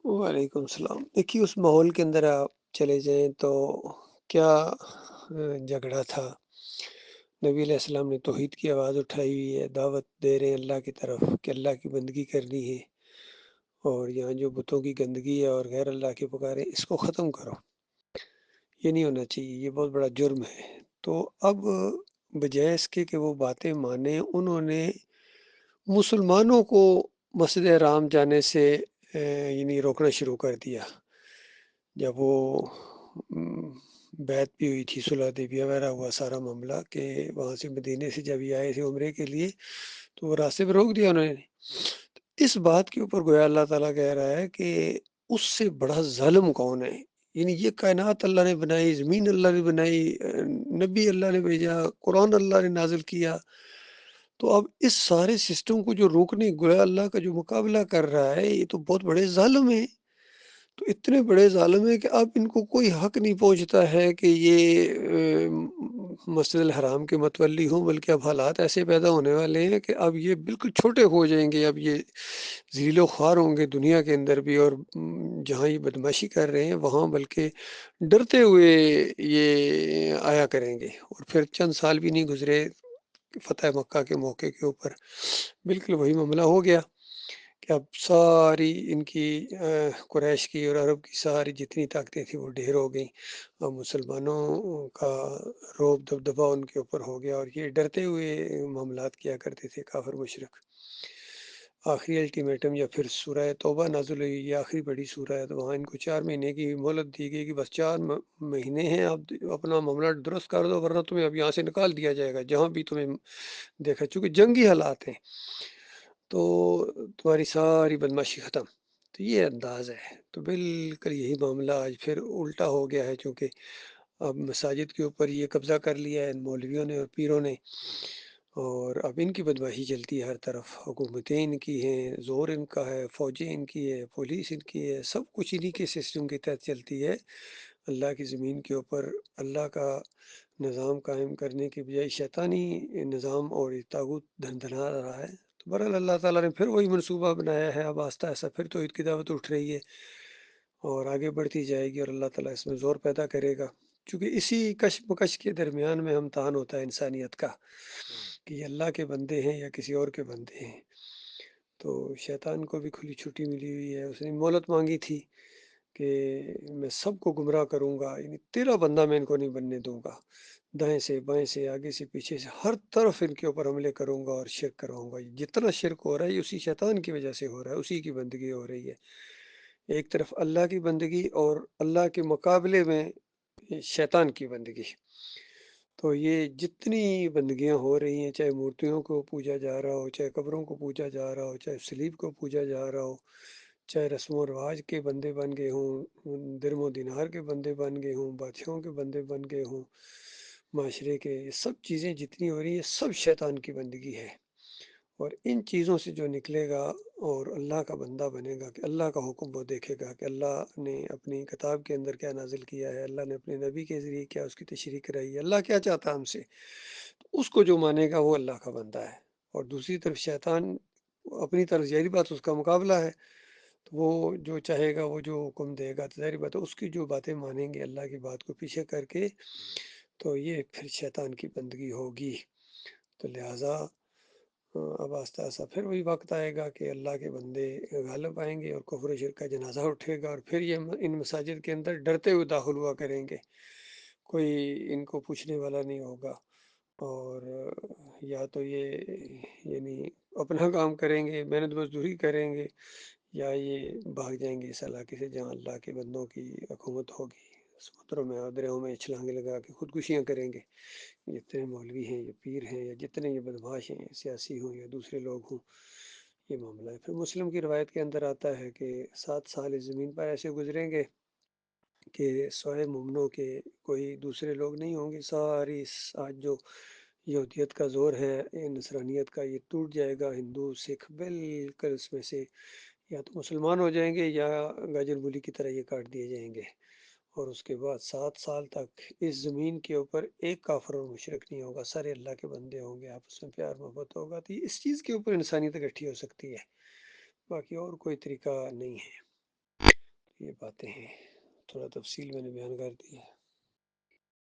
وعلیکم السلام۔ دیکھیے اس ماحول کے اندر آپ چلے جائیں تو کیا جھگڑا تھا۔ نبی علیہ السلام نے توحید کی آواز اٹھائی ہوئی ہے، دعوت دے رہے ہیں اللہ کی طرف کہ اللہ کی بندگی کرنی ہے، اور یہاں جو بتوں کی گندگی ہے اور غیر اللہ کے پکارے اس کو ختم کرو، یہ نہیں ہونا چاہیے، یہ بہت بڑا جرم ہے۔ تو اب بجائے اس کے کہ وہ باتیں مانیں، انہوں نے مسلمانوں کو مسجد حرام جانے سے یعنی روکنا شروع کر دیا۔ جب وہ بیعت بھی ہوئی تھی، صلح حدیبیہ وغیرہ ہوا سارا معاملہ، کہ وہاں سے مدینے سے جب یہ آئے تھے عمرے کے لیے تو وہ راستے پہ روک دیا انہوں نے۔ اس بات کے اوپر گویا اللہ تعالیٰ کہہ رہا ہے کہ اس سے بڑا ظالم کون ہے؟ یعنی یہ کائنات اللہ نے بنائی، زمین اللہ نے بنائی، نبی اللہ نے بھیجا، قرآن اللہ نے نازل کیا، تو اب اس سارے سسٹم کو جو روکنے گویا اللہ کا جو مقابلہ کر رہا ہے، یہ تو بہت بڑے ظالم ہیں۔ تو اتنے بڑے ظالم ہیں کہ اب ان کو کوئی حق نہیں پہنچتا ہے کہ یہ مسجد الحرام کے متولی ہوں، بلکہ اب حالات ایسے پیدا ہونے والے ہیں کہ اب یہ بالکل چھوٹے ہو جائیں گے، اب یہ ذلیل و خوار ہوں گے دنیا کے اندر بھی، اور جہاں یہ بدماشی کر رہے ہیں وہاں بلکہ ڈرتے ہوئے یہ آیا کریں گے۔ اور پھر چند سال بھی نہیں گزرے کہ فتح مکہ کے موقع کے اوپر بالکل وہی معاملہ ہو گیا کہ اب ساری ان کی قریش کی اور عرب کی ساری جتنی طاقتیں تھیں وہ ڈھیر ہو گئیں۔ اب مسلمانوں کا روب دبدبا ان کے اوپر ہو گیا، اور یہ ڈرتے ہوئے معاملات کیا کرتے تھے کافر مشرک۔ آخری الٹیمیٹم یا پھر سورہ توبہ نازل ہوئی، یہ آخری بڑی سورہ ہے، تو وہاں ان کو 4 مہینے کی مہلت دی گئی کہ بس 4 مہینے ہیں، اب اپنا معاملہ درست کر دو ورنہ تمہیں اب یہاں سے نکال دیا جائے گا جہاں بھی تمہیں دیکھا، چونکہ جنگی حالات ہیں تو تمہاری ساری بدماشی ختم۔ تو یہ انداز ہے، تو بالکل یہی معاملہ آج پھر الٹا ہو گیا ہے، چونکہ اب مساجد کے اوپر یہ قبضہ کر لیا ہے ان مولویوں نے اور پیروں نے، اور اب ان کی بدماشی چلتی ہے ہر طرف، حکومتیں ان کی ہیں، زور ان کا ہے، فوجیں ان کی ہے، پولیس ان کی ہے، سب کچھ انہی کے سسٹم کے تحت چلتی ہے۔ اللہ کی زمین کے اوپر اللہ کا نظام قائم کرنے کے بجائے شیطانی نظام اور طاغوت دھندنا رہا ہے۔ تو بہرحال اللہ تعالیٰ نے پھر وہی منصوبہ بنایا ہے، اب آہستہ آہستہ پھر توحید کی دعوت اٹھ رہی ہے اور آگے بڑھتی جائے گی، اور اللہ تعالیٰ اس میں زور پیدا کرے گا، چونکہ اسی کش مکش کے درمیان میں امتحان ہوتا ہے انسانیت کا کہ یہ اللہ کے بندے ہیں یا کسی اور کے بندے ہیں۔ تو شیطان کو بھی کھلی چھٹی ملی ہوئی ہے، اس نے مہلت مانگی تھی کہ میں سب کو گمراہ کروں گا، یعنی تیرا بندہ میں ان کو نہیں بننے دوں گا، دائیں سے بائیں سے آگے سے پیچھے سے ہر طرف ان کے اوپر حملے کروں گا اور شرک کرواؤں گا۔ جتنا شرک ہو رہا ہے یہ اسی شیطان کی وجہ سے ہو رہا ہے، اسی کی بندگی ہو رہی ہے، ایک طرف اللہ کی بندگی اور اللہ کے مقابلے میں شیطان کی بندگی۔ تو یہ جتنی بندگیاں ہو رہی ہیں، چاہے مورتیوں کو پوجا جا رہا ہو، چاہے قبروں کو پوجا جا رہا ہو، چاہے سلیب کو پوجا جا رہا ہو، چاہے رسم و رواج کے بندے بن گئے ہوں، درم و دینار کے بندے بن گئے ہوں، بادشاہوں کے بندے بن گئے ہوں، معاشرے کے، یہ سب چیزیں جتنی ہو رہی ہیں سب شیطان کی بندگی ہے۔ اور ان چیزوں سے جو نکلے گا اور اللہ کا بندہ بنے گا کہ اللہ کا حکم وہ دیکھے گا کہ اللہ نے اپنی کتاب کے اندر کیا نازل کیا ہے، اللہ نے اپنے نبی کے ذریعے کیا اس کی تشریح کرائی ہے، اللہ کیا چاہتا ہے ہم سے، تو اس کو جو مانے گا وہ اللہ کا بندہ ہے۔ اور دوسری طرف شیطان اپنی طرف ظاہری بات اس کا مقابلہ ہے، تو وہ جو چاہے گا، وہ جو حکم دے گا، تو ظاہری بات ہے اس کی جو باتیں مانیں گے اللہ کی بات کو پیچھے کر کے، تو یہ پھر شیطان کی بندگی ہوگی۔ تو لہٰذا اب آہستہ آہستہ پھر وہی وقت آئے گا کہ اللہ کے بندے غالب آئیں گے اور کفر و شرک کا جنازہ اٹھے گا، اور پھر یہ ان مساجد کے اندر ڈرتے ہوئے داخل ہوا کریں گے، کوئی ان کو پوچھنے والا نہیں ہوگا، اور یا تو یہ یعنی اپنا کام کریں گے، محنت مزدوری کریں گے، یا یہ بھاگ جائیں گے اس علاقے سے جہاں اللہ کے بندوں کی حکومت ہوگی، سمندروں میں اور دریاؤں میں چھلانگیں لگا کے خودکشیاں کریں گے، جتنے مولوی ہیں یا پیر ہیں یا جتنے یہ بدماش ہیں، سیاسی ہوں یا دوسرے لوگ ہوں، یہ معاملہ ہے۔ پھر مسلم کی روایت کے اندر آتا ہے کہ 7 سال اس زمین پر ایسے گزریں گے کہ سوائے مومنوں کے کوئی دوسرے لوگ نہیں ہوں گے، ساری آج جو یہودیت کا زور ہے، نصرانیت کا، یہ ٹوٹ جائے گا، ہندو سکھ بالکل اس میں سے یا تو مسلمان ہو جائیں گے یا گاجر مولی کی طرح یہ کاٹ دیے جائیں گے، اور اس کے بعد 7 سال تک اس زمین کے اوپر ایک کافر اور مشرک نہیں ہوگا، سارے اللہ کے بندے ہوں گے، آپس میں پیار محبت ہوگا، تو اس چیز کے اوپر انسانیت اکٹھی ہو سکتی ہے، باقی اور کوئی طریقہ نہیں ہے۔ یہ باتیں ہیں، تھوڑا تفصیل میں نے بیان کر دی ہے۔